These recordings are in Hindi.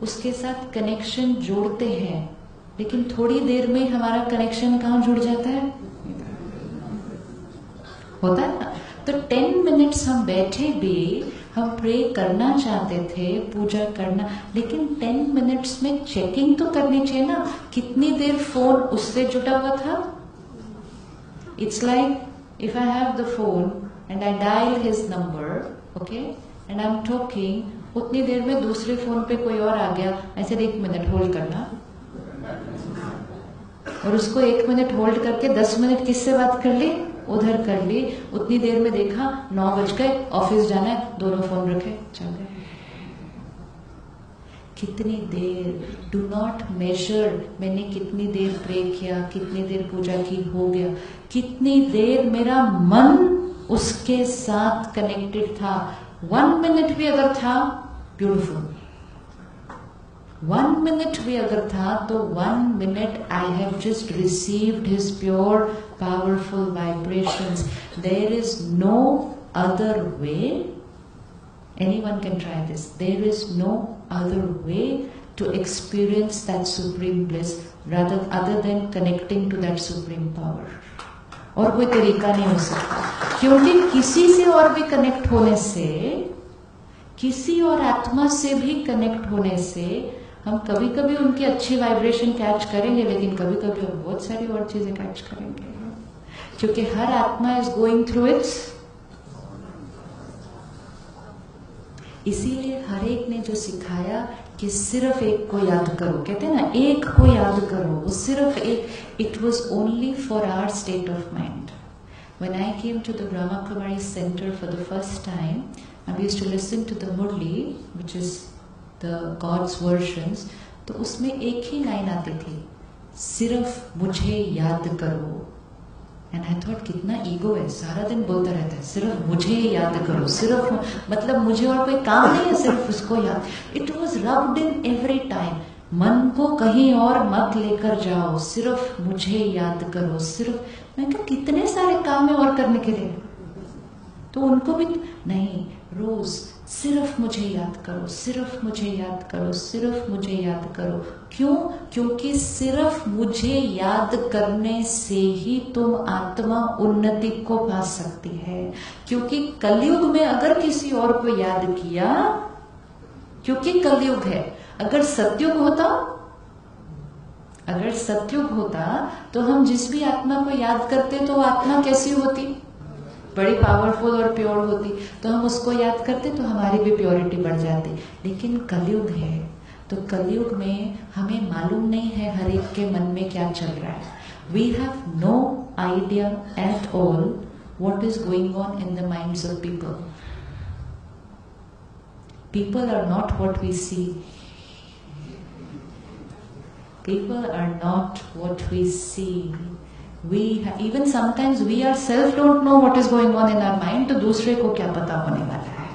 उसके साथ कनेक्शन जोड़ते हैं, लेकिन थोड़ी देर में हमारा कनेक्शन कहाँ जुड़ जाता है? होता है ना? तो 10 मिनट्स हम बैठे भी, हम प्रे करना चाहते थे, पूजा करना, लेकिन 10 मिनट्स में चेकिंग तो करनी चाहिए ना, कितनी देर फोन उससे जुड़ा हुआ था। It's like if I have the phone and I dial his number, okay, and I am talking, उतनी देर में दूसरे फोन पे कोई और आ गया, ऐसे 1 मिनट होल्ड करना, और उसको 1 मिनट होल्ड करके 10 मिनट किससे बात कर ली? उधर कर ली। उतनी देर में देखा 9 बज गए, ऑफिस जाना है, दोनों फोन रखे, चल गए। कितनी देर? डू नॉट मेजर मैंने कितनी देर प्रे किया, कितनी देर पूजा की, हो गया। कितनी देर मेरा मन उसके साथ कनेक्टेड था। 1 मिनट भी अगर था, ब्यूटिफुल। 1 मिनट भी अगर था तो 1 minute I have just received his pure powerful vibrations. There is no other way, anyone can try this, there is no other way to experience that supreme bliss rather other than connecting to that supreme power. और कोई तरीका नहीं हो सकता, क्योंकि किसी से और भी कनेक्ट होने से, किसी और आत्मा से भी कनेक्ट होने से हम कभी कभी उनकी अच्छी वाइब्रेशन कैच करेंगे, लेकिन कभी कभी हम बहुत सारी और चीजें कैच करेंगे, क्योंकि हर आत्मा इज गोइंग थ्रू इट्स। इसीलिए हर एक ने जो सिखाया कि सिर्फ एक को याद करो, कहते हैं ना, एक को याद करो, वो सिर्फ एक, it was only for our state of mind. When I came to the Brahma Kumari Center for the first time, I used to listen to the Murli, which is the God's versions. तो उसमें एक ही लाइन आती थी, सिर्फ मुझे याद करो. एंड आई थॉट कितना ईगो है, सारा दिन बोलता रहता है सिर्फ मुझे याद करो, सिर्फ मतलब मुझे और कोई काम नहीं है, सिर्फ उसको याद. It was rubbed in every time, मन को कहीं और मत लेकर जाओ, सिर्फ मुझे याद करो, सिर्फ. मैं कहा कितने सारे काम है और करने के लिए, तो उनको भी नहीं, रोज सिर्फ मुझे याद करो, सिर्फ मुझे याद करो, सिर्फ मुझे याद करो. क्यों? क्योंकि सिर्फ मुझे याद करने से ही तुम आत्मा उन्नति को पा सकती है. क्योंकि कलयुग में अगर किसी और को याद किया, क्योंकि कलयुग है, अगर सतयुग होता, अगर सतयुग होता तो हम जिस भी आत्मा को याद करते तो वो आत्मा कैसी होती, बड़ी पावरफुल और प्योर होती, तो हम उसको याद करते तो हमारी भी प्योरिटी बढ़ जाती. लेकिन कलयुग है, तो कलयुग में हमें मालूम नहीं है हर एक के मन में क्या चल रहा है. We have no idea at all what is going on in the minds of people. People are not what we see. People are not what we see. Even sometimes we ourselves don't know what is going on in our mind. तो दूसरे को क्या पता होने वाला है,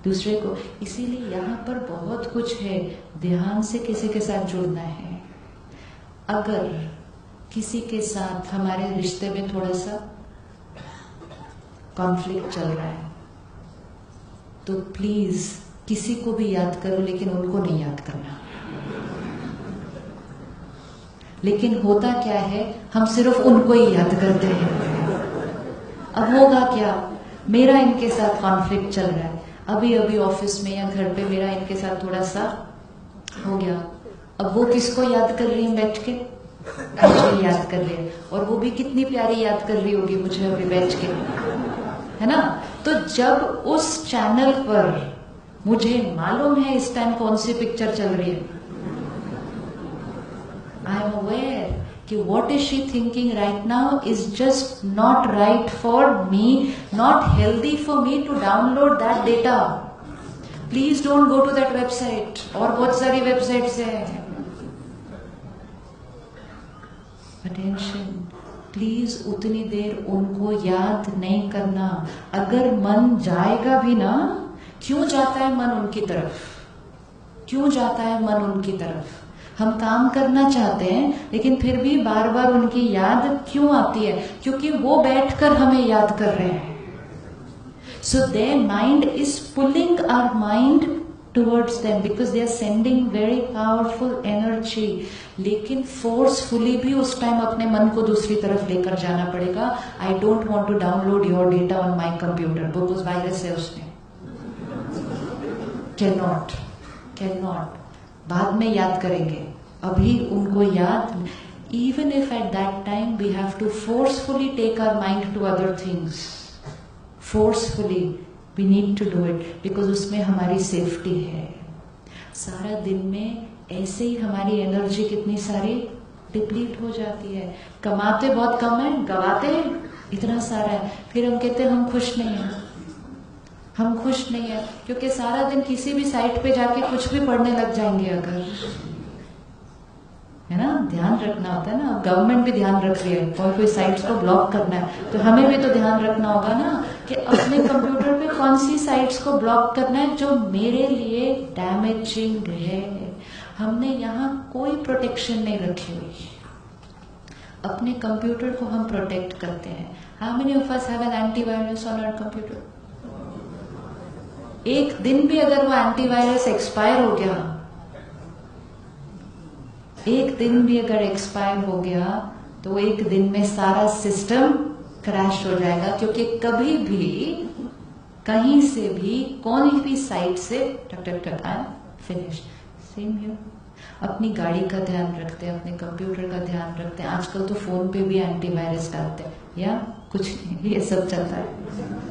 दूसरे को. इसीलिए यहाँ पर बहुत कुछ है, ध्यान से किसी के साथ जुड़ना है. अगर किसी के साथ हमारे रिश्ते में थोड़ा सा कॉन्फ्लिक्ट चल रहा है, तो प्लीज किसी को भी याद करो, लेकिन उनको नहीं याद करना. लेकिन होता क्या है, हम सिर्फ उनको ही याद करते हैं. अब होगा क्या, मेरा इनके साथ कॉन्फ्लिक्ट चल रहा है, अभी अभी ऑफिस में या घर पे मेरा इनके साथ थोड़ा सा हो गया. अब वो किसको याद कर रही है बैठ के, मुझे याद कर रही है, और वो भी कितनी प्यारी याद कर रही होगी मुझे अभी बैठ के, है ना. तो जब उस चैनल पर मुझे मालूम है इस टाइम कौन सी पिक्चर चल रही है, I am aware कि what is she thinking right now is just not right for me, not healthy for me to download that data. Please don't go to that website. और बहुत सारी वेबसाइट्स हैं. Attention, प्लीज उतनी देर उनको याद नहीं करना. अगर मन जाएगा भी ना, क्यों जाता है मन उनकी तरफ, क्यों जाता है मन उनकी तरफ. हम काम करना चाहते हैं, लेकिन फिर भी बार बार उनकी याद क्यों आती है, क्योंकि वो बैठकर हमें याद कर रहे हैं. So their mind is pulling our mind towards them because they are sending very powerful energy. लेकिन forcefully भी उस टाइम अपने मन को दूसरी तरफ लेकर जाना पड़ेगा. I don't want to download your data on my computer because virus है उसमें. Cannot. बाद में याद करेंगे. अभी उनको याद. Even if at that time we have to forcefully take our mind to other things. Forcefully. We need to do it because उसमें हमारी सेफ्टी है. सारा दिन में ऐसे ही हमारी एनर्जी कितनी सारी डिप्लीट हो जाती है. कमाते बहुत कम है, गवाते इतना सारा है. फिर हम कहते हैं हम खुश नहीं है क्योंकि सारा दिन किसी भी साइट पे जाके कुछ भी पढ़ने लग जाएंगे अगर, है ना. ध्यान रखना होता है ना. गवर्नमेंट भी ध्यान रख रही है, कोई साइट्स को ब्लॉक करना है तो हमें भी तो ध्यान रखना होगा ना कि अपने कंप्यूटर पे कौन सी साइट्स को ब्लॉक करना है जो मेरे लिए डैमेजिंग है. हमने यहाँ कोई प्रोटेक्शन नहीं रखी हुई. अपने कंप्यूटर को हम प्रोटेक्ट करते हैं. How many of us have an antivirus on our computer? एक दिन भी अगर वो एंटीवायरस एक्सपायर हो गया, एक दिन भी अगर एक्सपायर हो गया तो एक दिन में सारा सिस्टम क्रैश हो जाएगा क्योंकि कभी भी कहीं से भी कोई भी साइट से टक फिनिश. Same here. अपनी गाड़ी का ध्यान रखते हैं, अपने कंप्यूटर का ध्यान रखते हैं. आजकल तो फोन पे भी एंटीवायरस डालते हैं या कुछ ये सब चलता है.